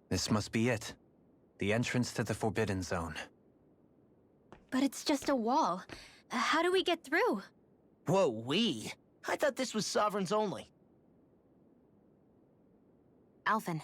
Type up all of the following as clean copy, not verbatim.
This must be it. The entrance to the Forbidden Zone. But it's just a wall. How do we get through? Whoa, we? I thought this was Sovereigns only. Alphen.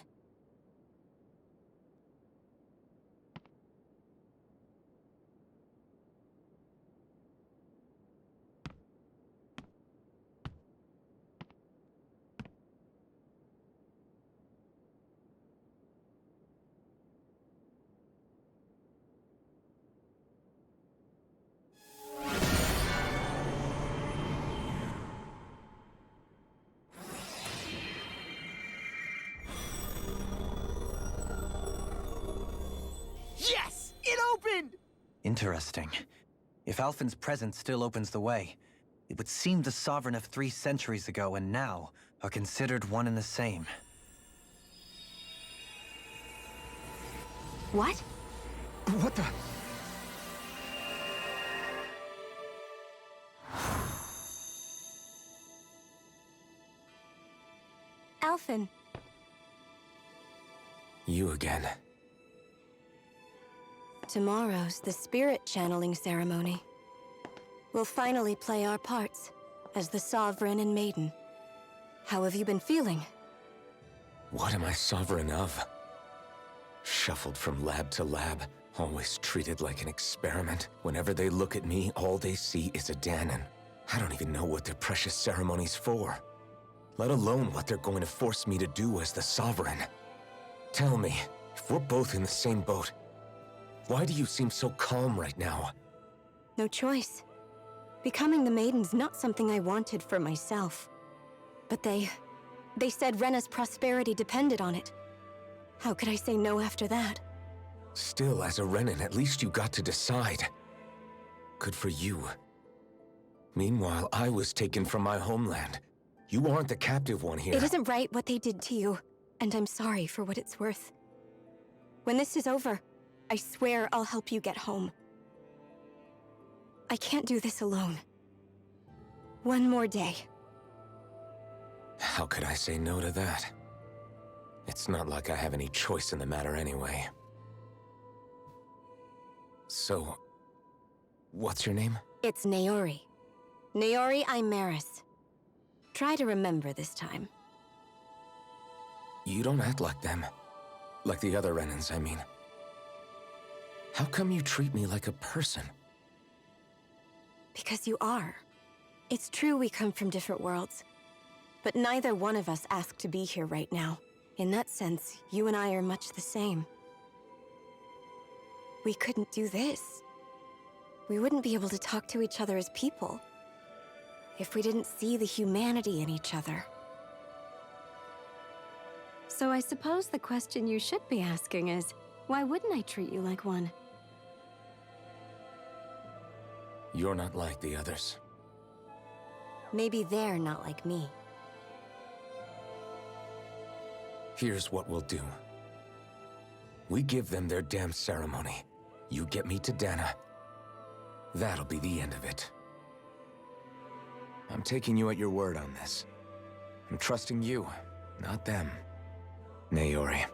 Yes! It opened! Interesting. If Alphen's presence still opens the way, it would seem the Sovereign of 3 centuries ago and now are considered one and the same. What? What the? Alphen. You again. Tomorrow's the spirit channeling ceremony. We'll finally play our parts as the Sovereign and Maiden. How have you been feeling? What am I sovereign of? Shuffled from lab to lab, always treated like an experiment. Whenever they look at me, all they see is a Dahnan. I don't even know what their precious ceremony's for, let alone what they're going to force me to do as the Sovereign. Tell me, if we're both in the same boat, why do you seem so calm right now? No choice. Becoming the Maiden's not something I wanted for myself. But they said Rena's prosperity depended on it. How could I say no after that? Still, as a Renan, at least you got to decide. Good for you. Meanwhile, I was taken from my homeland. You aren't the captive one here. It isn't right what they did to you, and I'm sorry for what it's worth. When this is over, I swear I'll help you get home. I can't do this alone. One more day. How could I say no to that? It's not like I have any choice in the matter anyway. So, what's your name? It's Naori. Naori Imaris. Try to remember this time. You don't act like them. Like the other Renans, I mean. How come you treat me like a person? Because you are. It's true we come from different worlds. But neither one of us asked to be here right now. In that sense, you and I are much the same. We couldn't do this. We wouldn't be able to talk to each other as people if we didn't see the humanity in each other. So I suppose the question you should be asking is, why wouldn't I treat you like one? You're not like the others. Maybe they're not like me. Here's what we'll do. We give them their damn ceremony. You get me to Dana. That'll be the end of it. I'm taking you at your word on this. I'm trusting you, not them. Naori.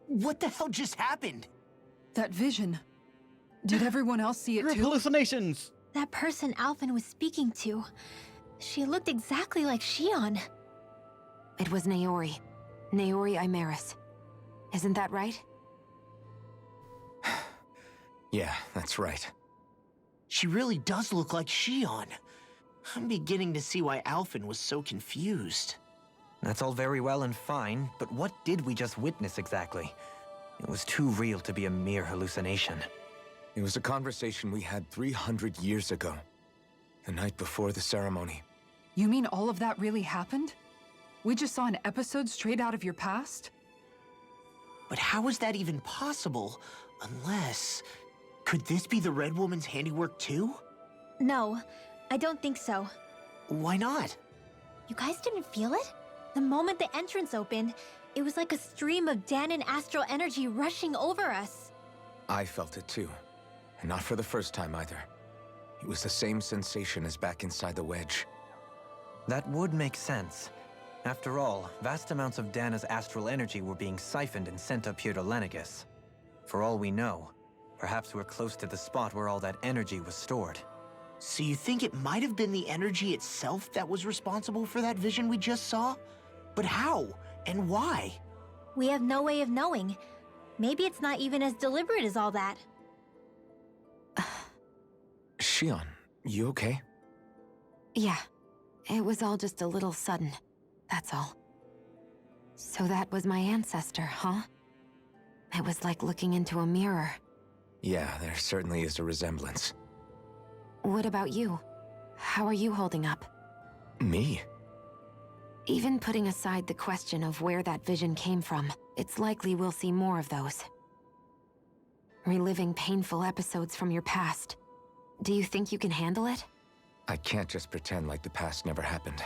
What the hell just happened? That vision. Did everyone else see it too? Hallucinations! That person Alphen was speaking to, she looked exactly like Shion. It was Naori. Naori Imaris. Isn't that right? Yeah, that's right. She really does look like Shion. I'm beginning to see why Alphen was so confused. That's all very well and fine, but what did we just witness exactly? It was too real to be a mere hallucination. It was a conversation we had 300 years ago. The night before the ceremony. You mean all of that really happened? We just saw an episode straight out of your past? But how is that even possible? Unless... Could this be the Red Woman's handiwork too? No, I don't think so. Why not? You guys didn't feel it? The moment the entrance opened, it was like a stream of Dahnan astral energy rushing over us. I felt it too. And not for the first time either. It was the same sensation as back inside the wedge. That would make sense. After all, vast amounts of Dana's astral energy were being siphoned and sent up here to Lenegus. For all we know, perhaps we're close to the spot where all that energy was stored. So you think it might have been the energy itself that was responsible for that vision we just saw? But how? And why? We have no way of knowing. Maybe it's not even as deliberate as all that. Shion, you okay? Yeah. It was all just a little sudden. That's all. So that was my ancestor, huh? It was like looking into a mirror. Yeah, there certainly is a resemblance. What about you? How are you holding up? Me? Even putting aside the question of where that vision came from, it's likely we'll see more of those. Reliving painful episodes from your past. Do you think you can handle it? I can't just pretend like the past never happened.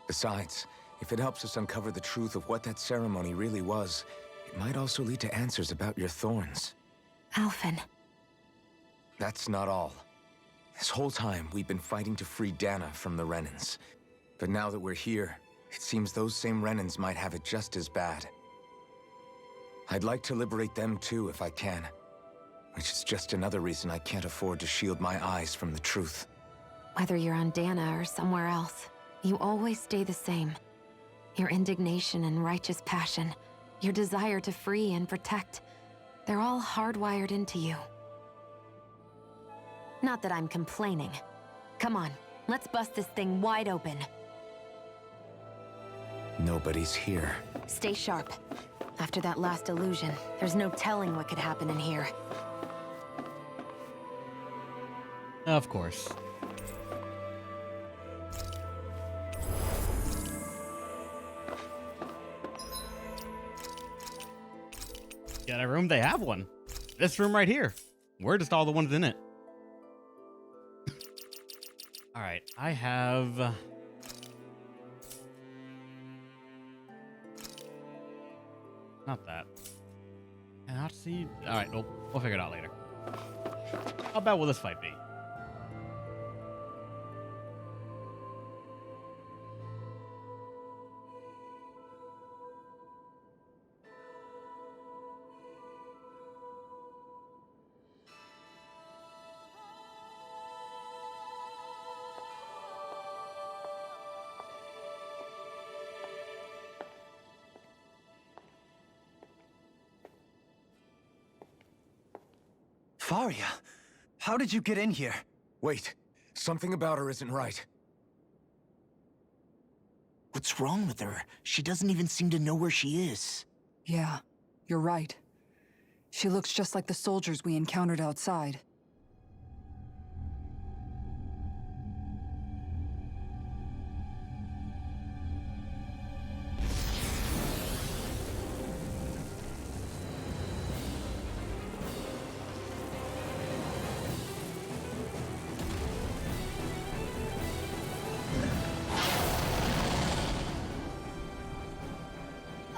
Besides, if it helps us uncover the truth of what that ceremony really was, it might also lead to answers about your thorns. Alphen. That's not all. This whole time, we've been fighting to free Dana from the Renans. But now that we're here, it seems those same Renans might have it just as bad. I'd like to liberate them too if I can. Which is just another reason I can't afford to shield my eyes from the truth. Whether you're on Dana or somewhere else, you always stay the same. Your indignation and righteous passion, your desire to free and protect, they're all hardwired into you. Not that I'm complaining. Come on, let's bust this thing wide open. Nobody's here. Stay sharp. After that last illusion, there's no telling what could happen in here. Of course. Got a room? They have one. This room right here. We're just all the ones in it. All right, I have... Not that. And I'll see... All right, we'll figure it out later. How bad will this fight be? Faria, how did you get in here? Wait, something about her isn't right. What's wrong with her? She doesn't even seem to know where she is. Yeah, you're right. She looks just like the soldiers we encountered outside.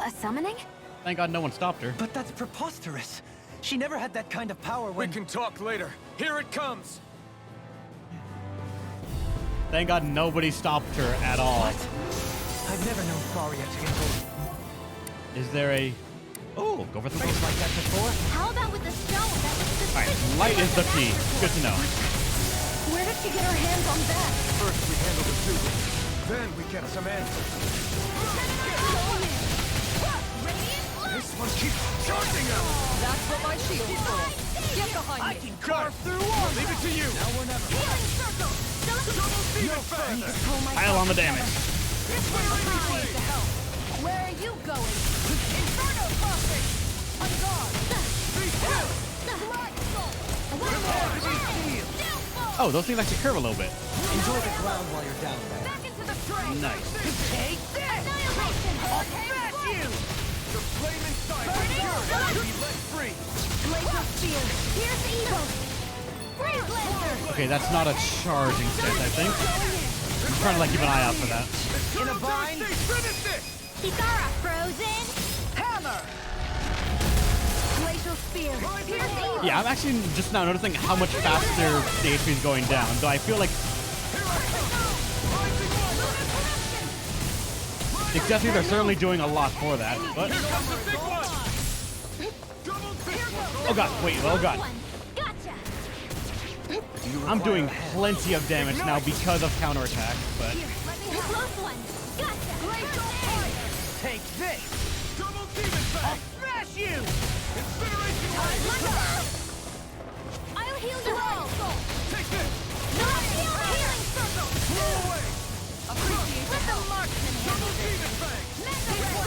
A summoning? Thank God no one stopped her. But that's preposterous. She never had that kind of power when... We can talk later. Here it comes! Thank God nobody stopped her at all. What? I've never known Faria to invoke Is there a... Oh, go for the things like that before. How about with the stone? That was All right, light is the key. Good to know. Where did she get her hands on that? First we handle the suit. Then we get some answers. This one keeps charging us! That's what my shield's for. Get behind me. I can carve through walls! Leave it to you! Now or never. Healing circle! No further! Pile on the damage. This way appreciate the help. Where are you going? Inferno crossing! On guard! Be still! Oh, those things actually curve a little bit. Enjoy the ground while you're down there. Back into the fray! Nice. Take this! Annihilation! I'll smash you! The flame inside Burning sun! be let free! Laser spear! Pierce evil! Freeze lancer! Okay, that's not a charging stance, I think. I'm trying to like keep an eye out for that. In a bind? Kitara frozen! Hammer! Glacial Inferno Spear! Pierce evil! Yeah, I'm actually just now noticing how much faster the HP is going down, though I feel like the accessories are certainly doing a lot for that, but... Oh god, wait, oh god. Gotcha! I'm doing plenty of damage now because of counterattack, but... Close one! Gotcha! Glacial fire! Take this! Double demon fang! I'll smash you! Incineration ray! I'll heal you all! Take this! Not healing circle! Blow away! Appreciate the help! Marksman Double demon fang!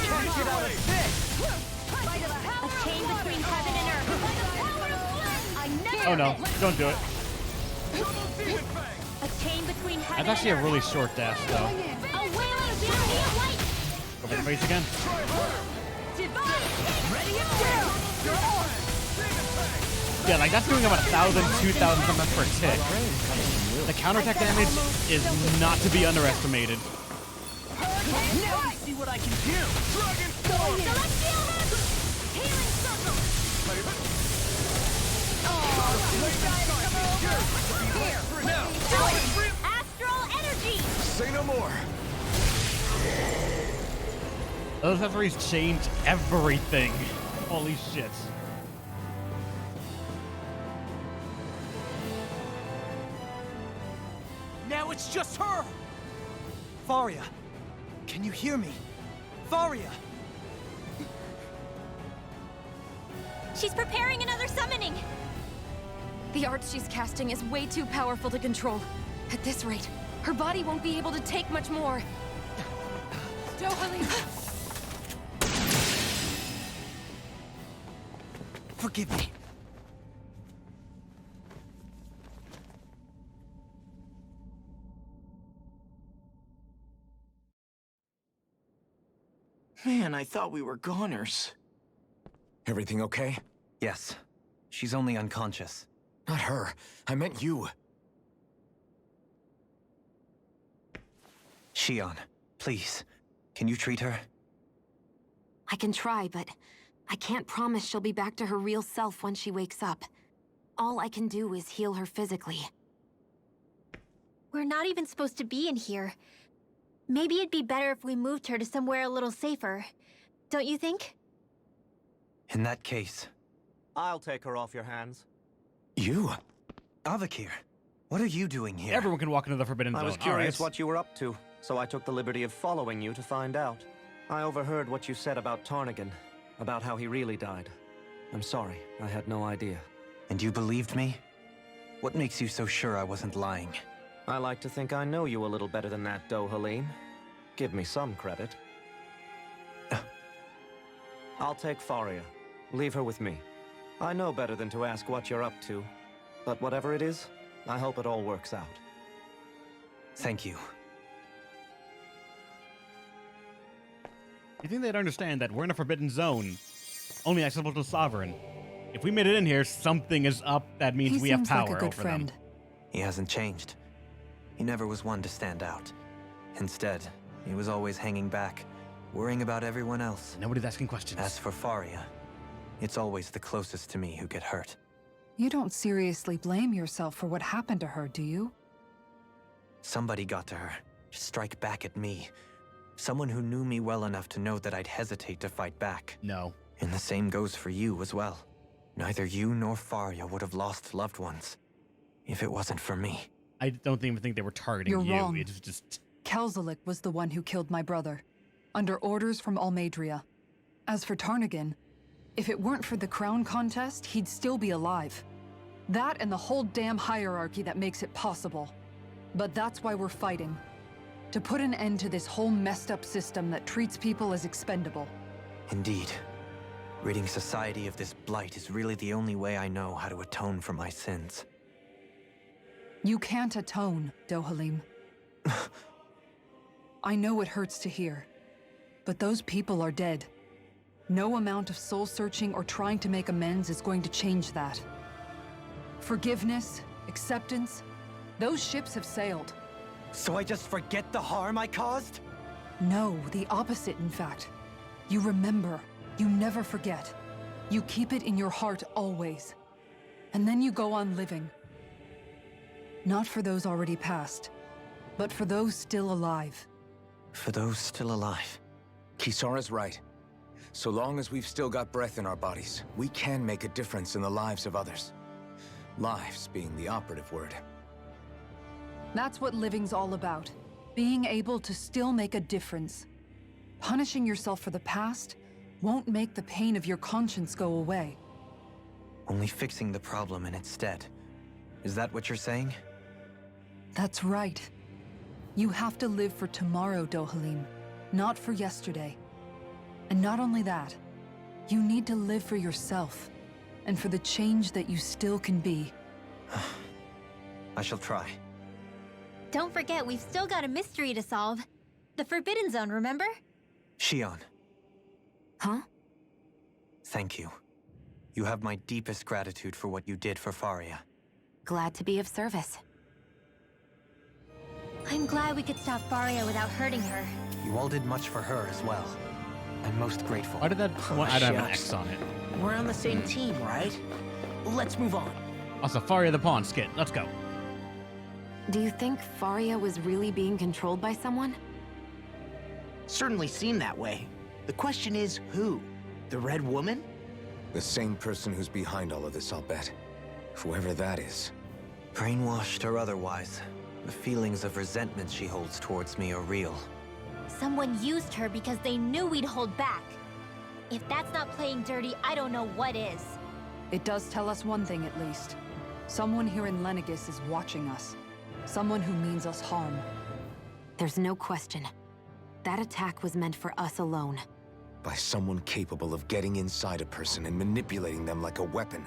Can't get out of this! A chain between heaven and earth! I never Oh no, don't do it. Double demon fang! A chain between heaven That's actually a and really short dash, though. earth! A wailing journey of light! Go for the face again. Divine! Ready and down! Yeah, like that's doing about 1,000, 2,000 something per tick. The counterattack damage is not to be underestimated. Now you see what I can do! Dragon form! Celestial Rip! Healing circle! Here! Astral energy! Say no more! Those accessories change everything. Holy shit. Now it's just her! Faria! Can you hear me? Faria! She's preparing another summoning! The art she's casting is way too powerful to control. At this rate, her body won't be able to take much more. Forgive me. Man, I thought we were goners. Everything okay? Yes. She's only unconscious. Not her. I meant you. Shion, please. Can you treat her? I can try, but I can't promise she'll be back to her real self when she wakes up. All I can do is heal her physically. We're not even supposed to be in here. Maybe it'd be better if we moved her to somewhere a little safer. Don't you think? In that case... I'll take her off your hands. You? Avakir, what are you doing here? Everyone can walk into the Forbidden I Zone. was curious what you were up to, so I took the liberty of following you to find out. I overheard what you said about Tarnigan, about how he really died. I'm sorry, I had no idea. And you believed me? What makes you so sure I wasn't lying? I like to think I know you a little better than that, Dohalim. Give me some credit. I'll take Faria. Leave her with me. I know better than to ask what you're up to. But whatever it is, I hope it all works out. Thank you. You think they'd understand that we're in a Forbidden Zone, only accessible to Sovereign? If we made it in here, something is up. That means we have He seems power like a good over friend. them. He hasn't changed. He never was one to stand out. Instead, he was always hanging back, worrying about everyone else. Nobody's asking questions. As for Faria, it's always the closest to me who get hurt. You don't seriously blame yourself for what happened to her, do you? Somebody got to her, to strike back at me. Someone who knew me well enough to know that I'd hesitate to fight back. No. And the same goes for you as well. Neither you nor Faria would have lost loved ones if it wasn't for me. I don't even think they were targeting You're you. wrong. It's just... Kelzelik was the one who killed my brother, under orders from Almadria. As for Tarnigan, if it weren't for the crown contest, he'd still be alive. That and the whole damn hierarchy that makes it possible. But that's why we're fighting. To put an end to this whole messed up system that treats people as expendable. Indeed. Ridding society of this blight is really the only way I know how to atone for my sins. You can't atone, Dohalim. I know it hurts to hear, but those people are dead. No amount of soul-searching or trying to make amends is going to change that. Forgiveness, acceptance, those ships have sailed. So I just forget the harm I caused? No, the opposite, in fact. You remember. You never forget. You keep it in your heart always. And then you go on living. Not for those already passed, but for those still alive. For those still alive. Kisara's right. So long as we've still got breath in our bodies, we can make a difference in the lives of others. Lives being the operative word. That's what living's all about. Being able to still make a difference. Punishing yourself for the past won't make the pain of your conscience go away. Only fixing the problem in its stead. Is that what you're saying? That's right. You have to live for tomorrow, Dohalim, not for yesterday. And not only that, you need to live for yourself, and for the change that you still can be. I shall try. Don't forget, we've still got a mystery to solve. The Forbidden Zone, remember? Shion, Huh? thank you. You have my deepest gratitude for what you did for Faria. Glad to be of service. I'm glad we could stop Faria without hurting her. You all did much for her as well. I'm most grateful. Why did that one? I don't have an shucks. X on it. We're on the same team, right? Let's move on. Oh, Safari of the Pawn skit. Let's go. Do you think Faria was really being controlled by someone? Certainly seemed that way. The question is, who? The Red Woman? The same person who's behind all of this, I'll bet. Whoever that is. Brainwashed or otherwise, the feelings of resentment she holds towards me are real. Someone used her because they knew we'd hold back. If that's not playing dirty, I don't know what is. It does tell us one thing at least. Someone here in Lenegis is watching us. Someone who means us harm. There's no question. That attack was meant for us alone. By someone capable of getting inside a person and manipulating them like a weapon.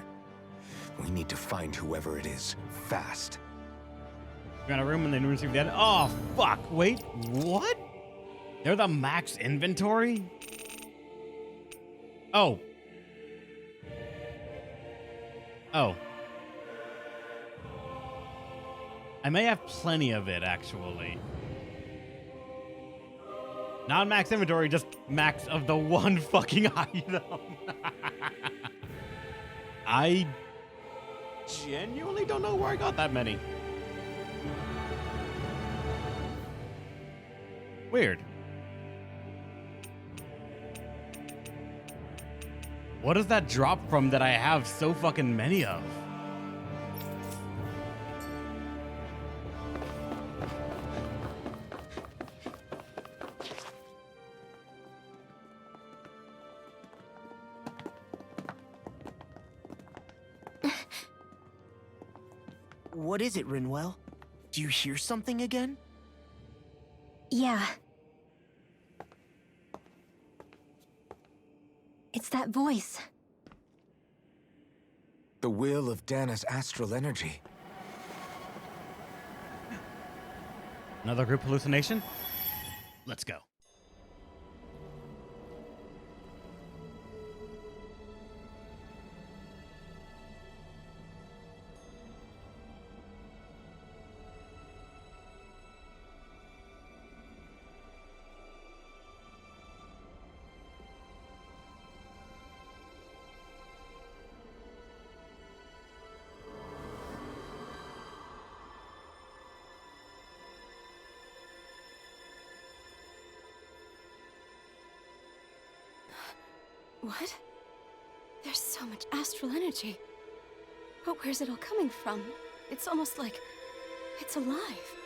We need to find whoever it is, fast. You're in a room and they receive dead. Oh, fuck. Wait, what? They're the max inventory? Oh. Oh. I may have plenty of it, actually. Not max inventory, just max of the one fucking item. I genuinely don't know where I got that many. Weird. What does that drop from that I have so fucking many of? What is it, Rinwell? Do you hear something again? Yeah. It's that voice. The will of Dana's astral energy. Another group hallucination? Let's go. What? There's so much astral energy. But where's it all coming from? It's almost like it's alive.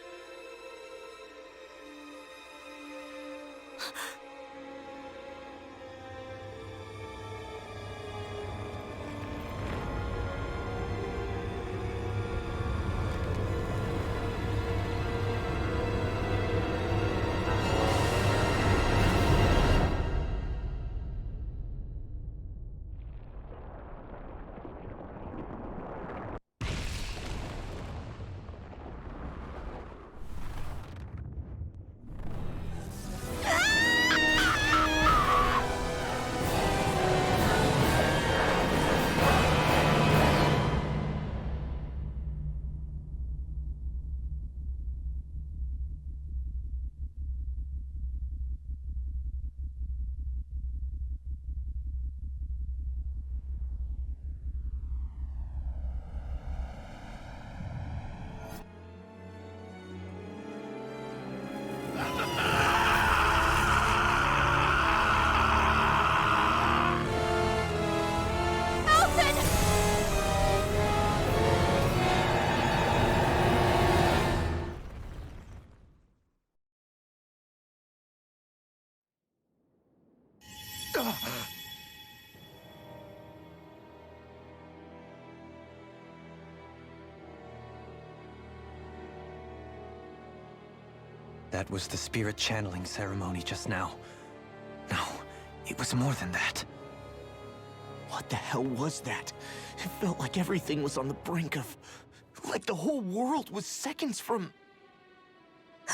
That was the spirit channeling ceremony just now. No, it was more than that. What the hell was that? It felt like everything was on the brink of... like the whole world was seconds from...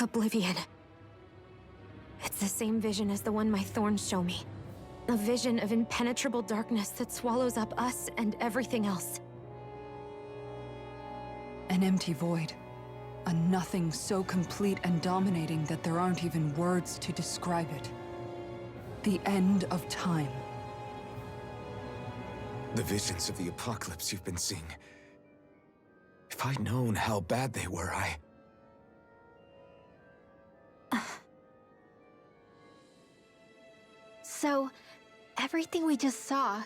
Oblivion. It's the same vision as the one my thorns show me. A vision of impenetrable darkness that swallows up us and everything else. An empty void. A nothing so complete and dominating that there aren't even words to describe it. The end of time. The visions of the apocalypse you've been seeing. If I'd known how bad they were, So, everything we just saw,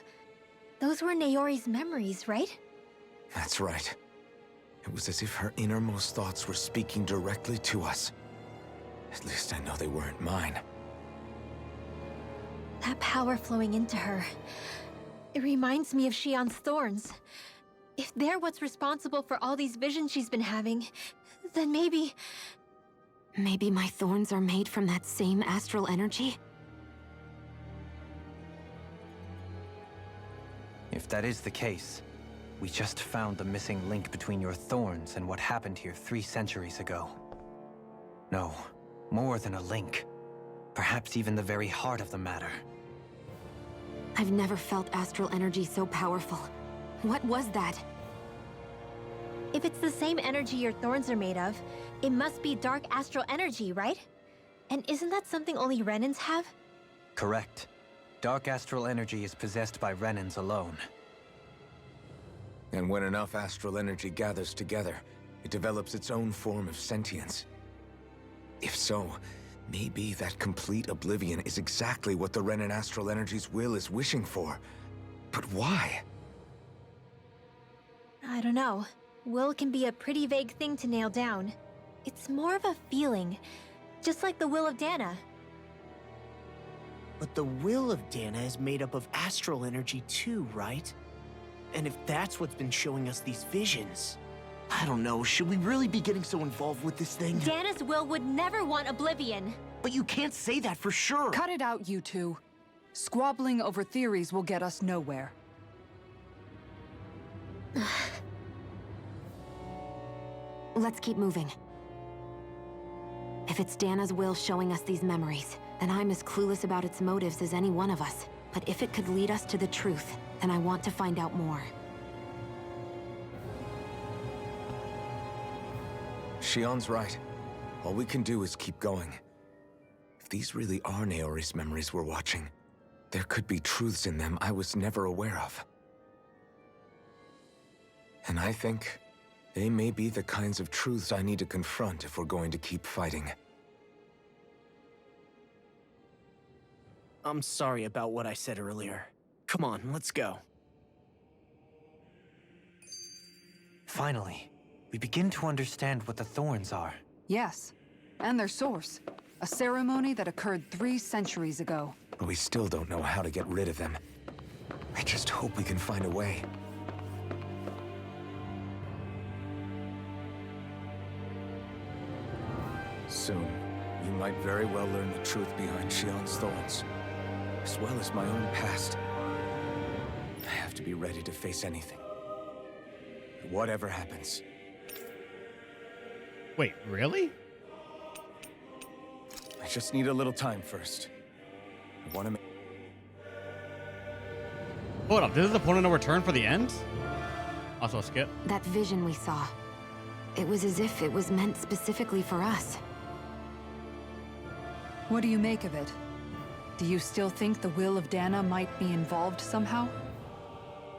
those were Naori's memories, right? That's right. It was as if her innermost thoughts were speaking directly to us. At least I know they weren't mine. That power flowing into her. It reminds me of Shion's thorns. If they're what's responsible for all these visions she's been having, then maybe... Maybe my thorns are made from that same astral energy? If that is the case, we just found the missing link between your thorns and what happened here 3 centuries ago. No, more than a link. Perhaps even the very heart of the matter. I've never felt astral energy so powerful. What was that? If it's the same energy your thorns are made of, it must be dark astral energy, right? And isn't that something only Renans have? Correct. Dark astral energy is possessed by Renans alone. And when enough astral energy gathers together, it develops its own form of sentience. If so, maybe that complete oblivion is exactly what the Renan astral energy's will is wishing for. But why? I don't know. Will can be a pretty vague thing to nail down. It's more of a feeling, just like the will of Dana. But the will of Dana is made up of astral energy too, right? And if that's what's been showing us these visions... I don't know, should we really be getting so involved with this thing? Dana's will would never want oblivion. But you can't say that for sure! Cut it out, you two. Squabbling over theories will get us nowhere. Let's keep moving. If it's Dana's will showing us these memories, then I'm as clueless about its motives as any one of us. But if it could lead us to the truth, then I want to find out more. Shion's right. All we can do is keep going. If these really are Naori's memories we're watching, there could be truths in them I was never aware of. And I think they may be the kinds of truths I need to confront if we're going to keep fighting. I'm sorry about what I said earlier. Come on, let's go. Finally, we begin to understand what the thorns are. Yes, and their source. A ceremony that occurred 3 centuries ago. But we still don't know how to get rid of them. I just hope we can find a way. Soon, you might very well learn the truth behind Shion's thorns, as well as my own past. I have to be ready to face anything. Whatever happens. Wait, really? I just need a little time first. I want to make... Hold up, this is the point of no return for the end? Also a skip. That vision we saw. It was as if it was meant specifically for us. What do you make of it? Do you still think the will of Dana might be involved somehow?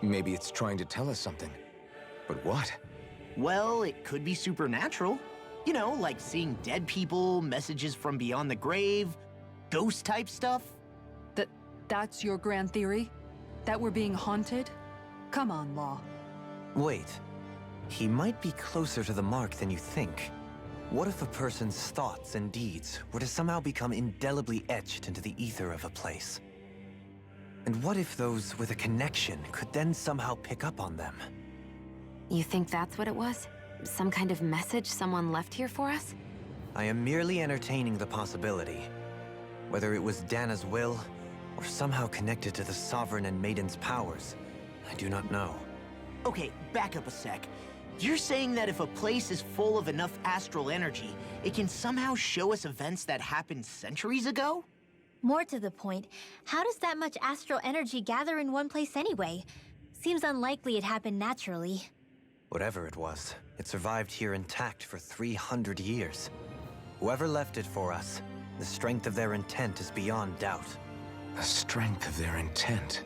Maybe it's trying to tell us something. But what? Well, it could be supernatural. You know, like seeing dead people, messages from beyond the grave, ghost-type stuff. That's your grand theory? That we're being haunted? Come on, Law. Wait. He might be closer to the mark than you think. What if a person's thoughts and deeds were to somehow become indelibly etched into the ether of a place? And what if those with a connection could then somehow pick up on them? You think that's what it was? Some kind of message someone left here for us? I am merely entertaining the possibility. Whether it was Dana's will, or somehow connected to the Sovereign and Maiden's powers, I do not know. Okay, back up a sec. You're saying that if a place is full of enough astral energy, it can somehow show us events that happened centuries ago? More to the point, how does that much astral energy gather in one place anyway? Seems unlikely it happened naturally. Whatever it was, it survived here intact for 300 years. Whoever left it for us, the strength of their intent is beyond doubt. The strength of their intent.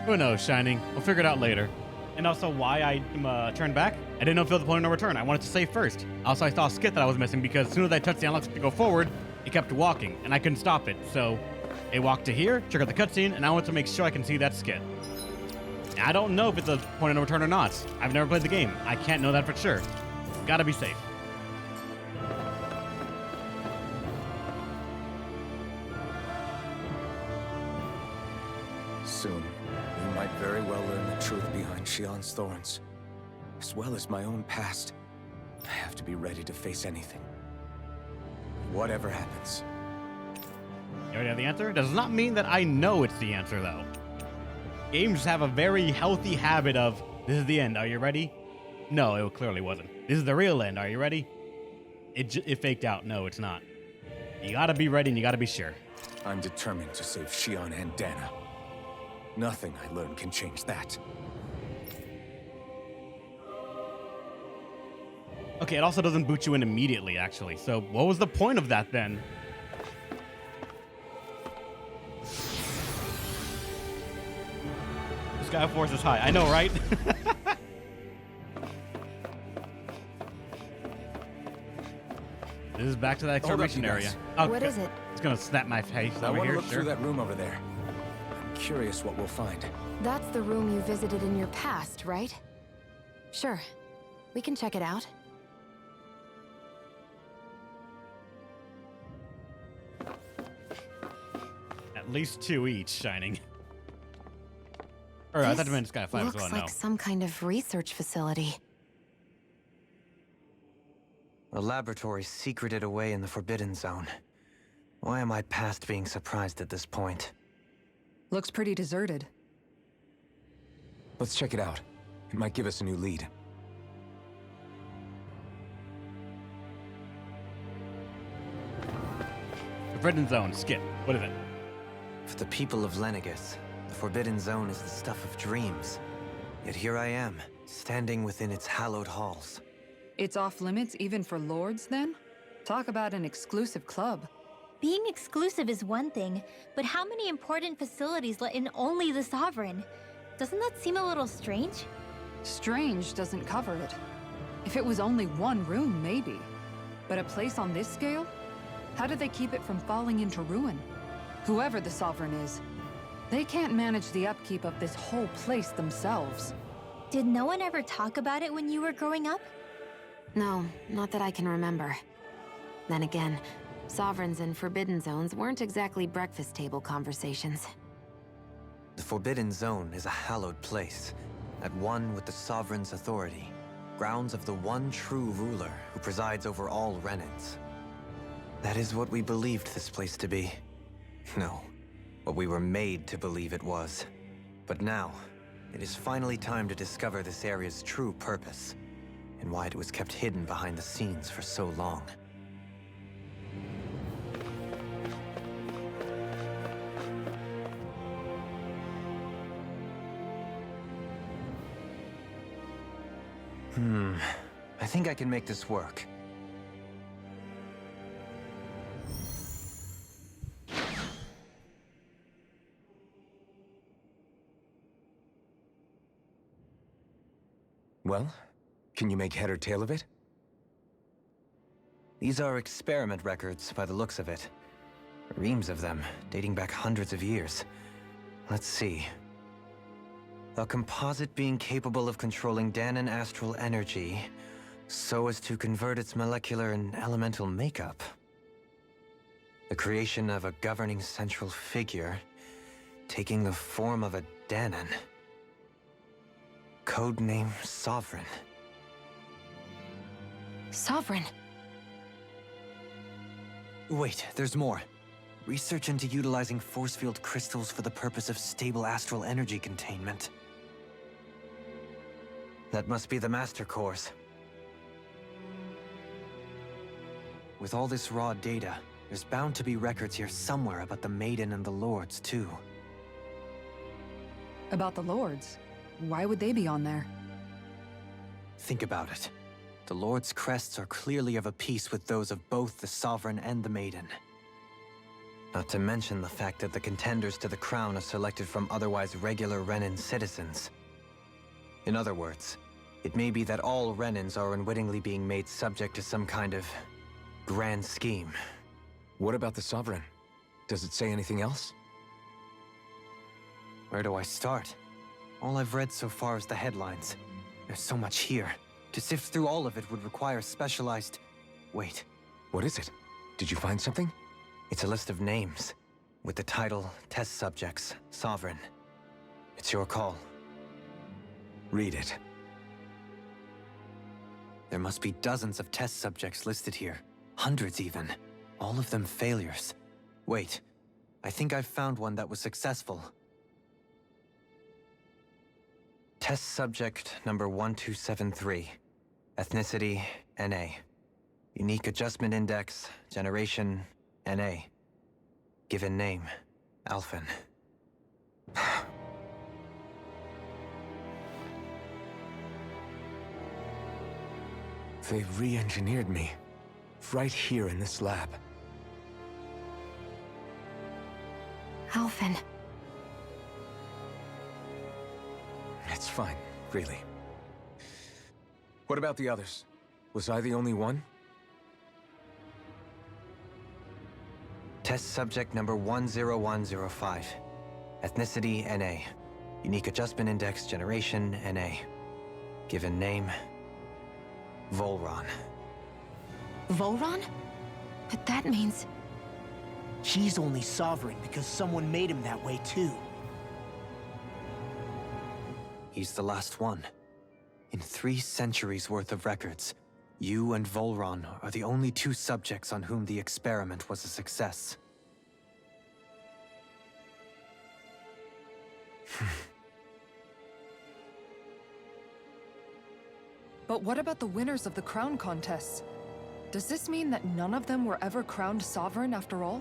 Who knows, Shining? We'll figure it out later. And also why I turned back? I didn't know if it was the point of no return. I wanted to save first. Also, I saw a skit that I was missing because as soon as I touched the unlock to go forward, it kept walking, and I couldn't stop it. So, it walked to here, triggered the cutscene, and I want to make sure I can see that skit. I don't know if it's a point of no return or not. I've never played the game. I can't know that for sure. Gotta be safe. Soon, we might very well learn the truth behind Shion's thorns. As well as my own past. I have to be ready to face anything. Whatever happens. You already have the answer? Does not mean that I know it's the answer, though. Games have a very healthy habit of, this is the end, are you ready? No, it clearly wasn't. This is the real end, are you ready? It faked out. No, it's not. You gotta be ready and you gotta be sure. I'm determined to save Shion and Dana. Nothing I learn can change that. Okay, it also doesn't boot you in immediately, actually. So what was the point of that, then? Sky Force is high. I know, right? This is back to that excavation area. Okay. What is it? It's gonna snap my face I over want to here. look through that room over there. I'm curious what we'll find. That's the room you visited in your past, right? Sure. We can check it out. At least 2 each, Shining. Or I thought you meant Sky 5 as well, looks no. like some kind of research facility. A laboratory secreted away in the Forbidden Zone. Why am I past being surprised at this point? Looks pretty deserted. Let's check it out. It might give us a new lead. Forbidden Zone, skip. What is it? For the people of Lenegus, the Forbidden Zone is the stuff of dreams. Yet here I am, standing within its hallowed halls. It's off limits even for lords, then? Talk about an exclusive club. Being exclusive is one thing, but how many important facilities let in only the Sovereign? Doesn't that seem a little strange? Strange doesn't cover it. If it was only one room, maybe. But a place on this scale? How do they keep it from falling into ruin? Whoever the Sovereign is, they can't manage the upkeep of this whole place themselves. Did no one ever talk about it when you were growing up? No, not that I can remember. Then again, Sovereigns and Forbidden Zones weren't exactly breakfast table conversations. The Forbidden Zone is a hallowed place, at one with the Sovereign's authority, grounds of the one true ruler who presides over all Renans. That is what we believed this place to be. No, what we were made to believe it was. But now, it is finally time to discover this area's true purpose, and why it was kept hidden behind the scenes for so long. I think I can make this work. Well, can you make head or tail of it? These are experiment records by the looks of it. Reams of them, dating back hundreds of years. Let's see. A composite being capable of controlling Danan astral energy, so as to convert its molecular and elemental makeup. The creation of a governing central figure, taking the form of a Danon. Codename Sovereign. Sovereign. Wait, there's more. Research into utilizing force field crystals for the purpose of stable astral energy containment. That must be the Master Cores. With all this raw data, there's bound to be records here somewhere about the Maiden and the Lords, too. About the Lords? Why would they be on there? Think about it. The Lord's crests are clearly of a piece with those of both the Sovereign and the Maiden. Not to mention the fact that the contenders to the crown are selected from otherwise regular Renan citizens. In other words, it may be that all Renans are unwittingly being made subject to some kind of grand scheme. What about the Sovereign? Does it say anything else? Where do I start? All I've read so far is the headlines. There's so much here. To sift through all of it would require specialized... Wait. What is it? Did you find something? It's a list of names, with the title, Test Subjects, Sovereign. It's your call. Read it. There must be dozens of test subjects listed here. Hundreds even. All of them failures. Wait, I think I've found one that was successful. Test subject number 1273. Ethnicity, NA. Unique adjustment index, generation, NA. Given name, Alphen. They re-engineered me. Right here in this lab. Alphen. It's fine, really. What about the others? Was I the only one? Test subject number 10105. Ethnicity, NA. Unique adjustment index, generation, NA. Given name, Volron. Volron? But that means... He's only sovereign because someone made him that way too. He's the last one. In 3 centuries worth of records, you and Volron are the only 2 subjects on whom the experiment was a success. But what about the winners of the crown contests? Does this mean that none of them were ever crowned sovereign after all?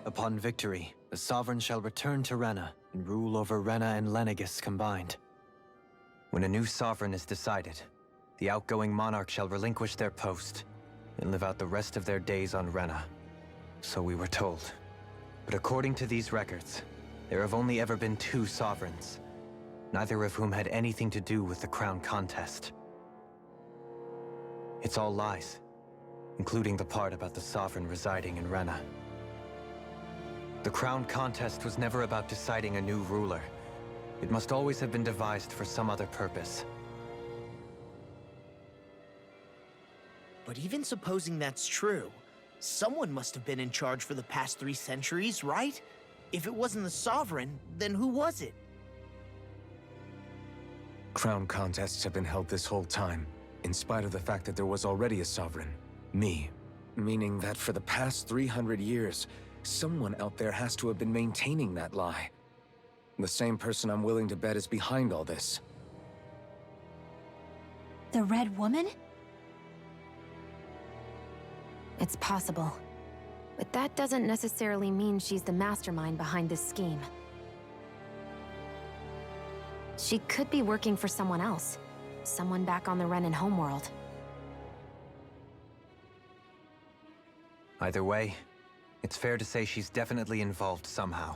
Upon victory, the Sovereign shall return to Rena and rule over Rena and Lenegis combined. When a new Sovereign is decided, the outgoing monarch shall relinquish their post and live out the rest of their days on Rena. So we were told. But according to these records, there have only ever been 2 Sovereigns, neither of whom had anything to do with the crown contest. It's all lies, including the part about the Sovereign residing in Rena. The crown contest was never about deciding a new ruler. It must always have been devised for some other purpose. But even supposing that's true, someone must have been in charge for the past 3 centuries, right? If it wasn't the Sovereign, then who was it? Crown contests have been held this whole time, in spite of the fact that there was already a Sovereign. Me. Meaning that for the past 300 years, someone out there has to have been maintaining that lie. The same person I'm willing to bet is behind all this. The Red Woman? It's possible. But that doesn't necessarily mean she's the mastermind behind this scheme. She could be working for someone else. Someone back on the Renan homeworld. Either way, it's fair to say she's definitely involved somehow.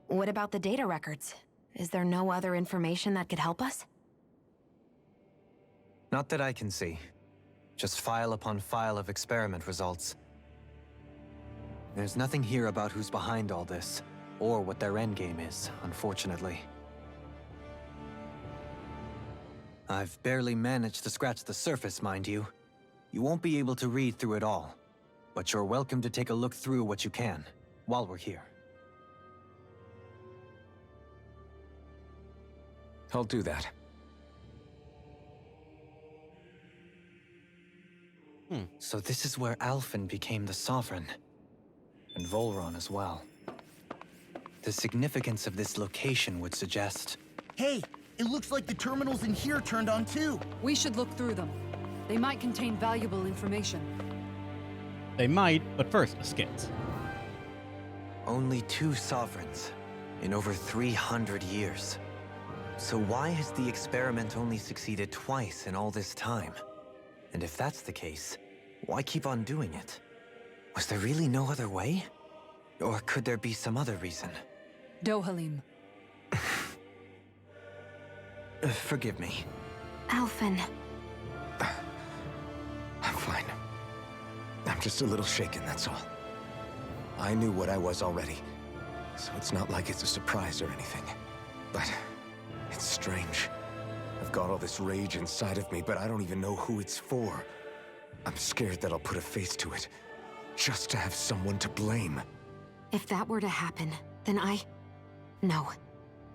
What about the data records? Is there no other information that could help us? Not that I can see. Just file upon file of experiment results. There's nothing here about who's behind all this, or what their endgame is, unfortunately. I've barely managed to scratch the surface, mind you. You won't be able to read through it all, but you're welcome to take a look through what you can, while we're here. I'll do that. So this is where Alphen became the Sovereign, and Volron as well. The significance of this location would suggest... Hey, it looks like the terminals in here turned on too. We should look through them. They might contain valuable information. They might, but first, a skit. Only 2 sovereigns in over 300 years. So why has the experiment only succeeded twice in all this time? And if that's the case, why keep on doing it? Was there really no other way? Or could there be some other reason? Dohalim. Forgive me. Alphen. I'm fine. I'm just a little shaken, that's all. I knew what I was already, so it's not like it's a surprise or anything. But it's strange. I've got all this rage inside of me, but I don't even know who it's for. I'm scared that I'll put a face to it, just to have someone to blame. If that were to happen, then No.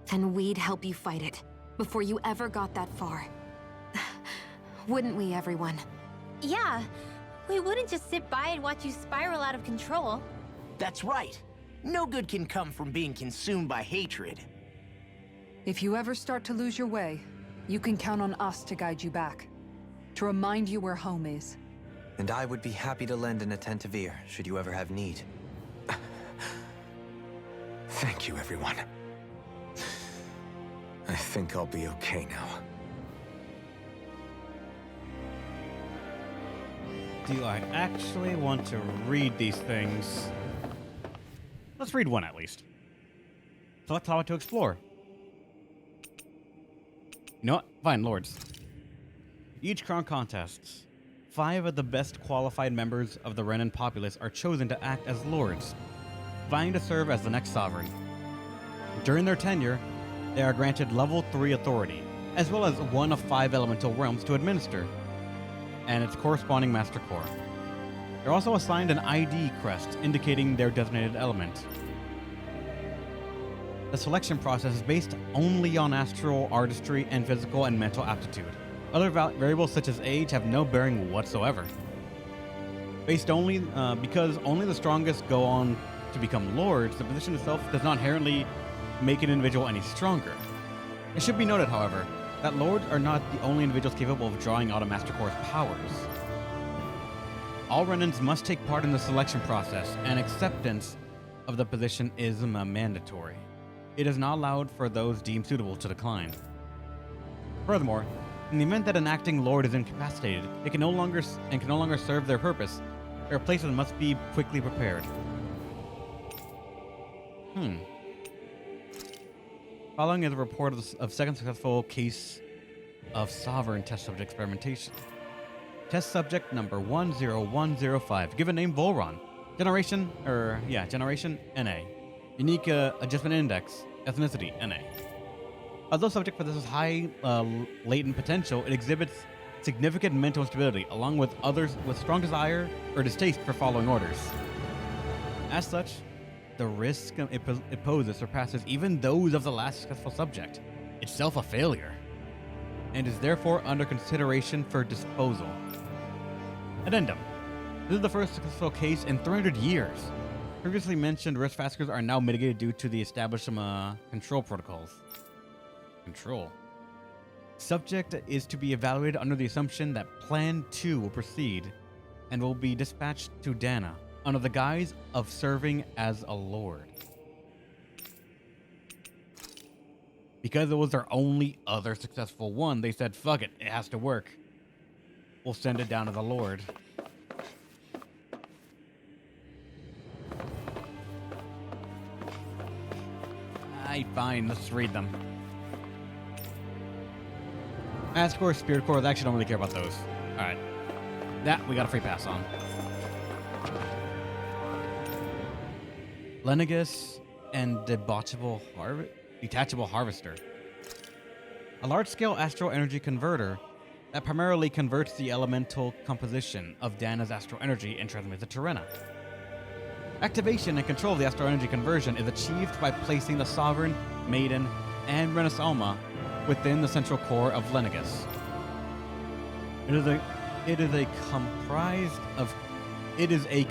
Then we'd help you fight it, before you ever got that far. Wouldn't we, everyone? Yeah, we wouldn't just sit by and watch you spiral out of control. That's right. No good can come from being consumed by hatred. If you ever start to lose your way, you can count on us to guide you back. To remind you where home is. And I would be happy to lend an attentive ear, should you ever have need. Thank you, everyone. I think I'll be okay now. Do I actually want to read these things? Let's read one at least. Select allot to explore. You know what? Fine, Lords. Each crown contests, 5 of the best qualified members of the Renan populace are chosen to act as Lords, vying to serve as the next sovereign. During their tenure, they are granted level 3 authority, as well as one of 5 elemental realms to administer, and its corresponding master core. They're also assigned an ID crest indicating their designated element. The selection process is based only on astral artistry and physical and mental aptitude. Other variables such as age have no bearing whatsoever. Based only because only the strongest go on to become lords, the position itself does not inherently make an individual any stronger. It should be noted, however, that lords are not the only individuals capable of drawing out a Master Core's powers. All Renans must take part in the selection process, and acceptance of the position is mandatory. It is not allowed for those deemed suitable to decline. Furthermore, in the event that an acting lord is incapacitated, they can no longer serve their purpose. Their replacement must be quickly prepared. Following is a report of second successful case of sovereign test subject experimentation. Test subject number 10105. Given name Volron. Generation NA. Unique adjustment index. Ethnicity NA. Although subject possesses high latent potential, it exhibits significant mental instability, along with others with strong desire or distaste for following orders. As such, the risk it poses surpasses even those of the last successful subject, itself a failure, and is therefore under consideration for disposal. Addendum. This is the first successful case in 300 years. Previously mentioned risk factors are now mitigated due to the established control protocols. Control. Subject is to be evaluated under the assumption that Plan 2 will proceed and will be dispatched to Dana under the guise of serving as a lord. Because it was their only other successful one, they said, fuck it, it has to work. We'll send it down to the lord. Fine, let's read them. Master Core, Spirit Core, I actually don't really care about those. Alright. That we got a free pass on. Lenegus, and detachable harvester. A large-scale astral energy converter that primarily converts the elemental composition of Dana's astral energy and transmits it to Rena. Activation and control of the astral energy conversion is achieved by placing the Sovereign, Maiden, and Rena's Alma within the central core of Lenegus. It is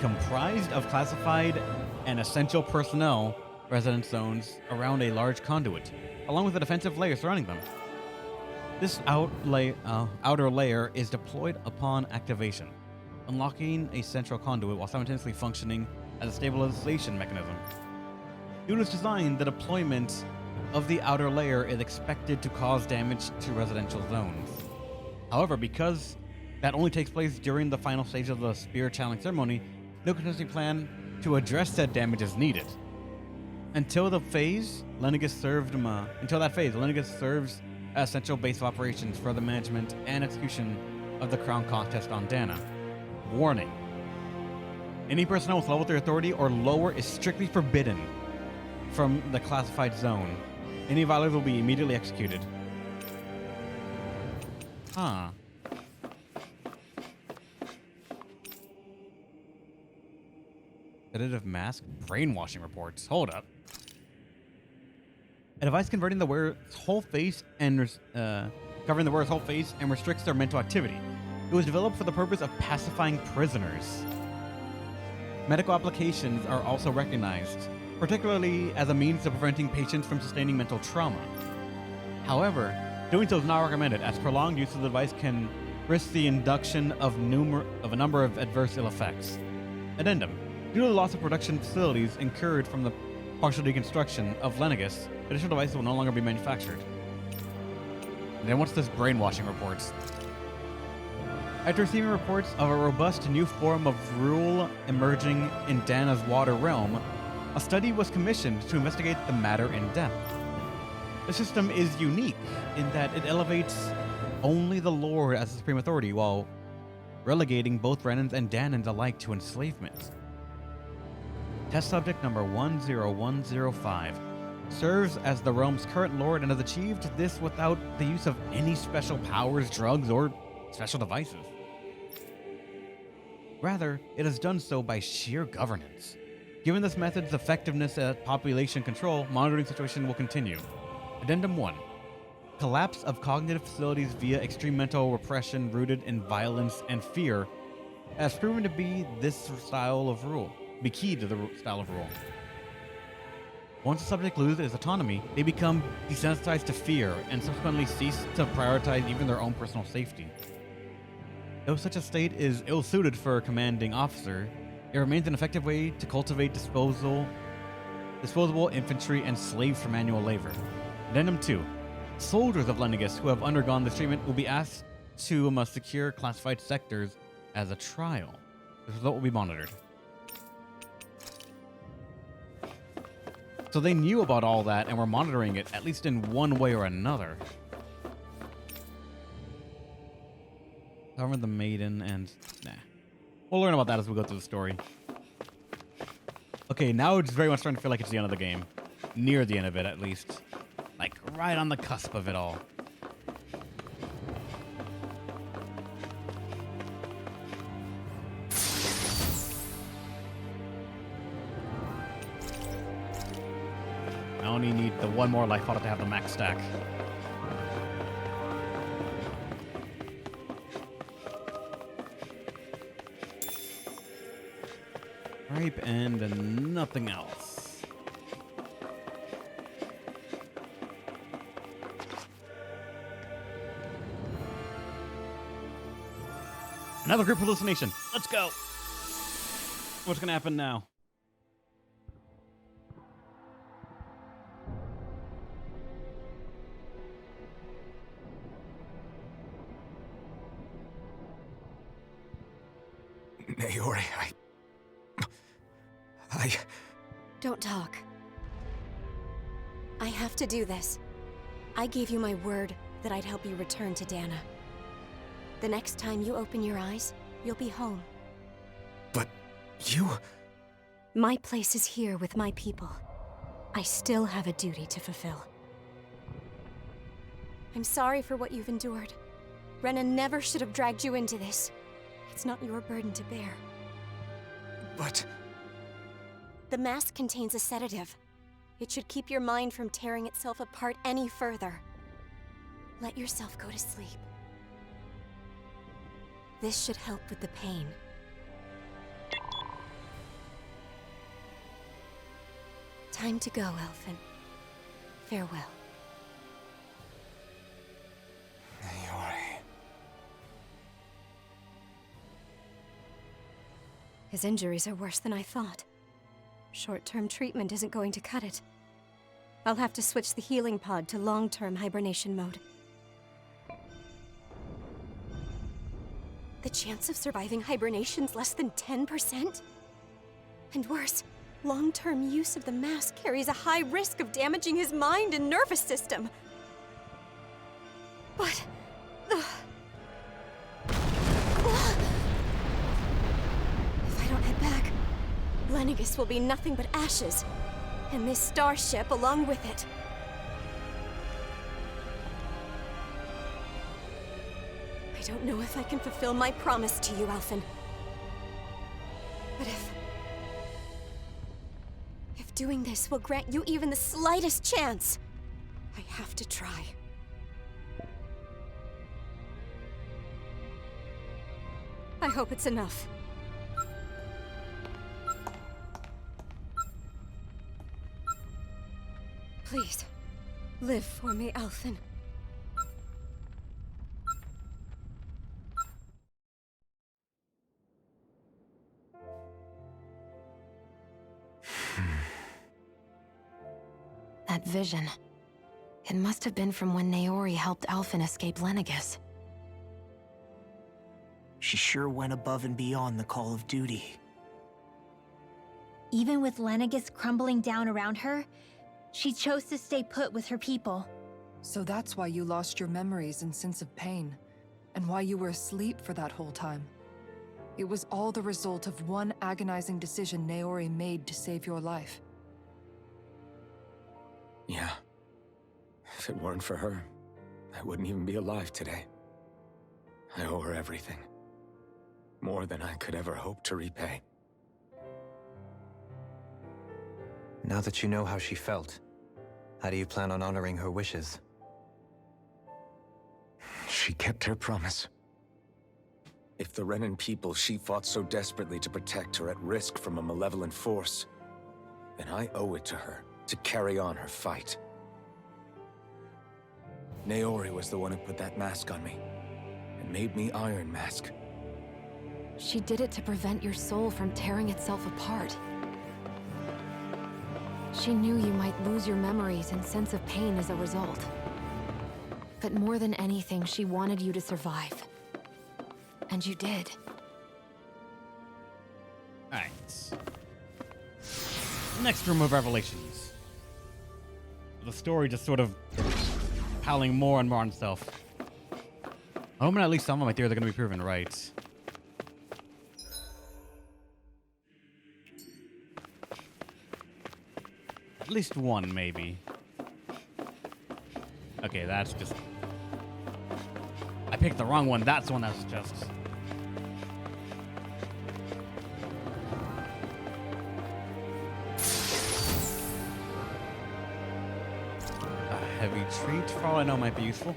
comprised of classified and essential personnel residence zones around a large conduit, along with a defensive layer surrounding them. This outer layer is deployed upon activation, unlocking a central conduit while simultaneously functioning as a stabilization mechanism. Due to its design, the deployment of the outer layer is expected to cause damage to residential zones. However, because that only takes place during the final stage of the spear channeling ceremony, no contingency plan to address said damage is needed. Until that phase, Lenegus serves as essential base of operations for the management and execution of the crown contest on Dana. Warning: any personnel with level 3 authority or lower is strictly forbidden from the classified zone. Any violators will be immediately executed. Huh. Sedative mask? Brainwashing reports. Hold up. A device converting the wearer's whole face and covering the wearer's whole face and restricts their mental activity. It was developed for the purpose of pacifying prisoners. Medical applications are also recognized, particularly as a means of preventing patients from sustaining mental trauma. However, doing so is not recommended, as prolonged use of the device can risk the induction of a number of adverse ill effects. Addendum: due to the loss of production facilities incurred from the partial deconstruction of Lenegus, additional devices will no longer be manufactured. And then what's this brainwashing reports? After receiving reports of a robust new form of rule emerging in Dana's water realm, a study was commissioned to investigate the matter in depth. The system is unique in that it elevates only the Lord as the supreme authority while relegating both Renans and Danans alike to enslavement. Test subject number 10105 serves as the realm's current lord and has achieved this without the use of any special powers, drugs, or special devices. Rather, it has done so by sheer governance. Given this method's effectiveness at population control, monitoring situation will continue. Addendum 1. Collapse of cognitive facilities via extreme mental repression rooted in violence and fear has proven to be key to the style of rule. Once the subject loses its autonomy, they become desensitized to fear and subsequently cease to prioritize even their own personal safety. Though such a state is ill-suited for a commanding officer, it remains an effective way to cultivate disposable infantry and slaves for manual labor. Addendum 2. Soldiers of Lenegus who have undergone this treatment will be asked to secure classified sectors as a trial. The result will be monitored. So they knew about all that and were monitoring it, at least in one way or another. Cover the Maiden and... nah. We'll learn about that as we go through the story. Okay, now it's very much starting to feel like it's the end of the game. Near the end of it, at least. Like, right on the cusp of it all. I only need the one more life audit to have the max stack. Rape and nothing else. Another group hallucination. Let's go. What's gonna happen now? Naori, Don't talk. I have to do this. I gave you my word that I'd help you return to Dana. The next time you open your eyes, you'll be home. But you... My place is here with my people. I still have a duty to fulfill. I'm sorry for what you've endured. Rena never should have dragged you into this. It's not your burden to bear. But... The mask contains a sedative. It should keep your mind from tearing itself apart any further. Let yourself go to sleep. This should help with the pain. Time to go, Elfin. Farewell. Naori. His injuries are worse than I thought. Short-term treatment isn't going to cut it. I'll have to switch the healing pod to long-term hibernation mode. The chance of surviving hibernation's less than 10%? And worse, long-term use of the mask carries a high risk of damaging his mind and nervous system. But... If I don't head back, Lenegis will be nothing but ashes, and this starship along with it. I don't know if I can fulfill my promise to you, Alphen. But if doing this will grant you even the slightest chance, I have to try. I hope it's enough. Please, live for me, Alphen. That vision. It must have been from when Naori helped Alphen escape Lenegis. She sure went above and beyond the call of duty. Even with Lenegis crumbling down around her, she chose to stay put with her people. So that's why you lost your memories and sense of pain, and why you were asleep for that whole time. It was all the result of one agonizing decision Naori made to save your life. Yeah. If it weren't for her, I wouldn't even be alive today. I owe her everything. More than I could ever hope to repay. Now that you know how she felt, how do you plan on honoring her wishes? She kept her promise. If the Renan people she fought so desperately to protect are at risk from a malevolent force, then I owe it to her to carry on her fight. Naori was the one who put that mask on me, and made me Iron Mask. She did it to prevent your soul from tearing itself apart. She knew you might lose your memories and sense of pain as a result. But more than anything, she wanted you to survive. And you did. Alright. Next room of revelations. The story just sort of piling more and more on itself. I'm hoping at least some of my theories are going to be proven right. At least one, maybe. Okay, that's just... I picked the wrong one. That's the one that's just... A heavy treat, for all I know, might be useful.